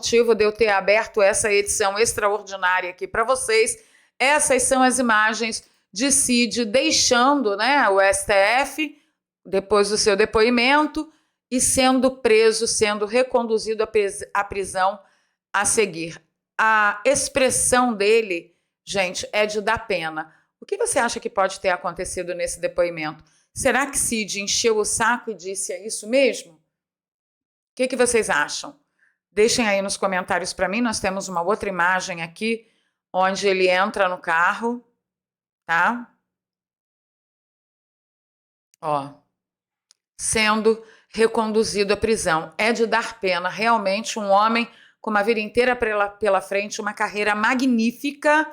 motivo de eu ter aberto essa edição extraordinária aqui para vocês. Essas são as imagens de Cid deixando, né, o STF depois do seu depoimento e sendo preso, sendo reconduzido à prisão a seguir. A expressão dele, gente, é de dar pena. O que você acha que pode ter acontecido nesse depoimento? Será que Cid encheu o saco e disse: é isso mesmo? O que vocês acham? Deixem aí nos comentários para mim. Nós temos uma outra imagem aqui, onde ele entra no carro, tá? Ó, sendo reconduzido à prisão. É de dar pena, realmente, um homem com uma vida inteira pela frente, uma carreira magnífica,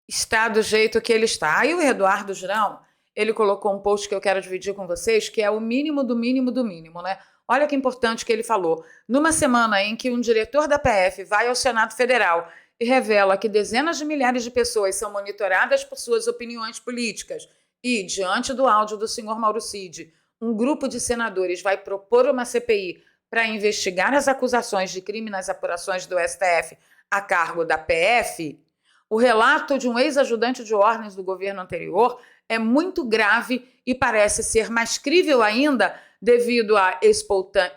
está do jeito que ele está. Aí o Eduardo Girão, ele colocou um post que eu quero dividir com vocês, que é o mínimo do mínimo do mínimo, né? Olha que importante que ele falou. Numa semana em que um diretor da PF vai ao Senado Federal e revela que dezenas de milhares de pessoas são monitoradas por suas opiniões políticas e, diante do áudio do senhor Mauro Cid, um grupo de senadores vai propor uma CPI para investigar as acusações de crime nas apurações do STF a cargo da PF, o relato de um ex-ajudante de ordens do governo anterior é muito grave e parece ser mais crível ainda devido à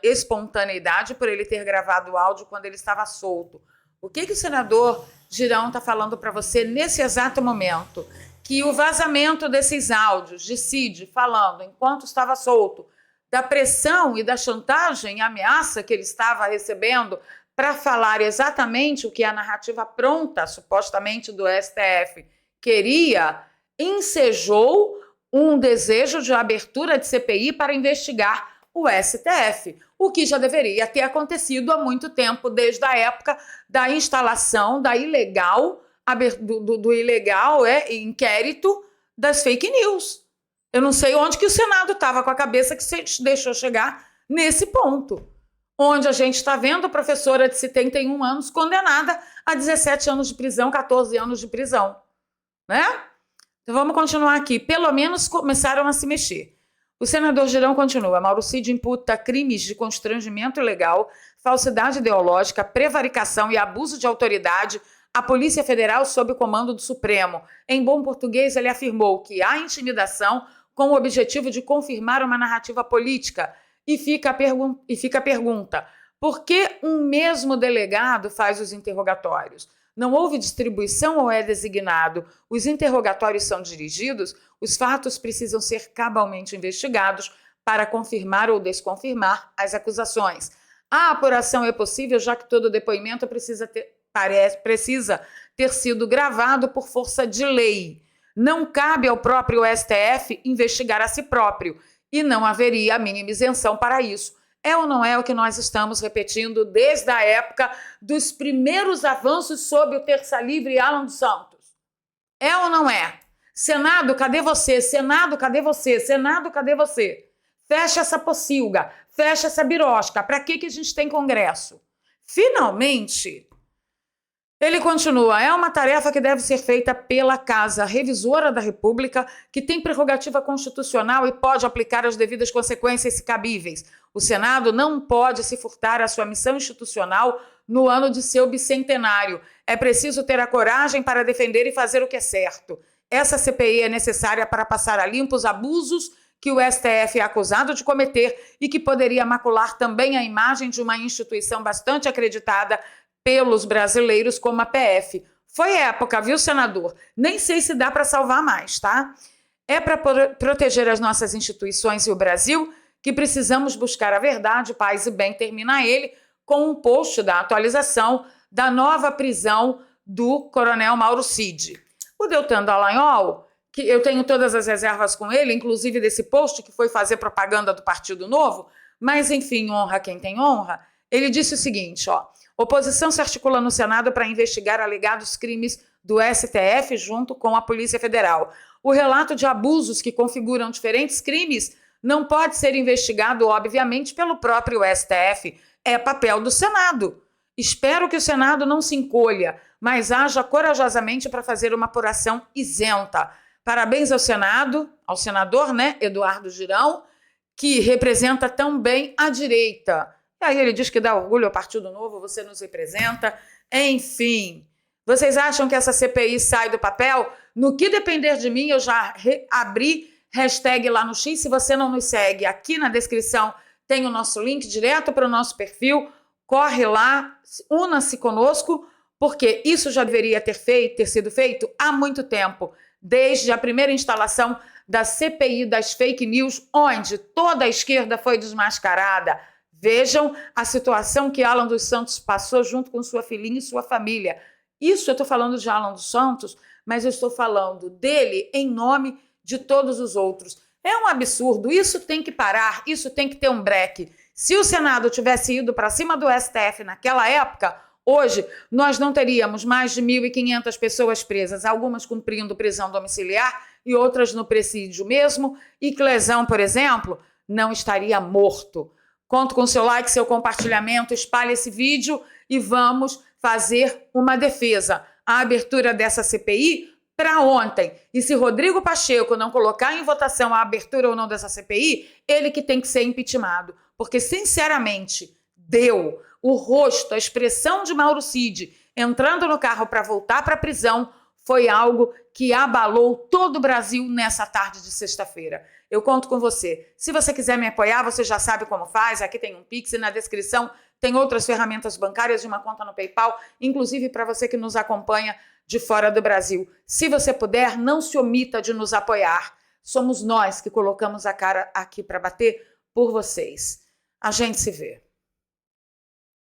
espontaneidade por ele ter gravado o áudio quando ele estava solto. O que o senador Girão está falando para você nesse exato momento? Que o vazamento desses áudios de Cid falando enquanto estava solto, da pressão e da chantagem e ameaça que ele estava recebendo para falar exatamente o que a narrativa pronta, supostamente, do STF queria, ensejou um desejo de abertura de CPI para investigar o STF, o que já deveria ter acontecido há muito tempo, desde a época da instalação da ilegal, do ilegal inquérito das fake news. Eu não sei onde que o Senado estava com a cabeça que se deixou chegar nesse ponto, onde a gente está vendo a professora de 71 anos condenada a 17 anos de prisão, 14 anos de prisão, né? Então vamos continuar aqui. Pelo menos começaram a se mexer. O senador Girão continua. Mauro Cid imputa crimes de constrangimento ilegal, falsidade ideológica, prevaricação e abuso de autoridade à Polícia Federal sob o comando do Supremo. Em bom português, ele afirmou que há intimidação com o objetivo de confirmar uma narrativa política. E fica a pergunta: por que um mesmo delegado faz os interrogatórios? Não houve distribuição ou é designado? Os interrogatórios são dirigidos? Os fatos precisam ser cabalmente investigados para confirmar ou desconfirmar as acusações. A apuração é possível, já que todo depoimento precisa ter sido gravado por força de lei. Não cabe ao próprio STF investigar a si próprio e não haveria a mínima isenção para isso. É ou não é o que nós estamos repetindo desde a época dos primeiros avanços sob o Terça Livre e Alan dos Santos? É ou não é? Senado, cadê você? Senado, cadê você? Senado, cadê você? Fecha essa pocilga, fecha essa birosca. Para que a gente tem Congresso? Finalmente, ele continua, é uma tarefa que deve ser feita pela Casa Revisora da República, que tem prerrogativa constitucional e pode aplicar as devidas consequências se cabíveis. O Senado não pode se furtar à sua missão institucional no ano de seu bicentenário. É preciso ter a coragem para defender e fazer o que é certo. Essa CPI é necessária para passar a limpo os abusos que o STF é acusado de cometer e que poderia macular também a imagem de uma instituição bastante acreditada pelos brasileiros como a PF. Foi época, viu, senador? Nem sei se dá para salvar mais, tá? É para proteger as nossas instituições e o Brasil que precisamos buscar a verdade, paz e bem. Termina ele com um post da atualização da nova prisão do coronel Mauro Cid. O Deltan Dallagnol, que eu tenho todas as reservas com ele, inclusive desse post que foi fazer propaganda do Partido Novo, mas enfim, honra quem tem honra, ele disse o seguinte, ó: oposição se articula no Senado para investigar alegados crimes do STF junto com a Polícia Federal. O relato de abusos que configuram diferentes crimes não pode ser investigado, obviamente, pelo próprio STF. É papel do Senado. Espero que o Senado não se encolha, mas haja corajosamente para fazer uma apuração isenta. Parabéns ao Senado, ao senador, né, Eduardo Girão, que representa tão bem a direita. E aí ele diz que dá orgulho ao Partido Novo, você nos representa. Enfim, vocês acham que essa CPI sai do papel? No que depender de mim, eu já abri hashtag lá no X. Se você não nos segue, aqui na descrição tem o nosso link direto para o nosso perfil. Corre lá, una-se conosco, porque isso já deveria ter sido feito há muito tempo, desde a primeira instalação da CPI das fake news, onde toda a esquerda foi desmascarada. Vejam a situação que Alan dos Santos passou junto com sua filhinha e sua família. Isso eu estou falando de Alan dos Santos, mas eu estou falando dele em nome de todos os outros. É um absurdo, isso tem que parar, isso tem que ter um breque. Se o Senado tivesse ido para cima do STF naquela época, hoje nós não teríamos mais de 1.500 pessoas presas, algumas cumprindo prisão domiciliar e outras no presídio mesmo, e Clesão, por exemplo, não estaria morto. Conto com seu like, seu compartilhamento, espalhe esse vídeo e vamos fazer uma defesa. A abertura dessa CPI para ontem. E se Rodrigo Pacheco não colocar em votação a abertura ou não dessa CPI, ele que tem que ser impeachmentado. Porque, sinceramente, deu o rosto, a expressão de Mauro Cid entrando no carro para voltar para a prisão foi algo que abalou todo o Brasil nessa tarde de sexta-feira. Eu conto com você. Se você quiser me apoiar, você já sabe como faz. Aqui tem um Pix e na descrição tem outras ferramentas bancárias e uma conta no PayPal, inclusive para você que nos acompanha de fora do Brasil. Se você puder, não se omita de nos apoiar. Somos nós que colocamos a cara aqui para bater por vocês. A gente se vê.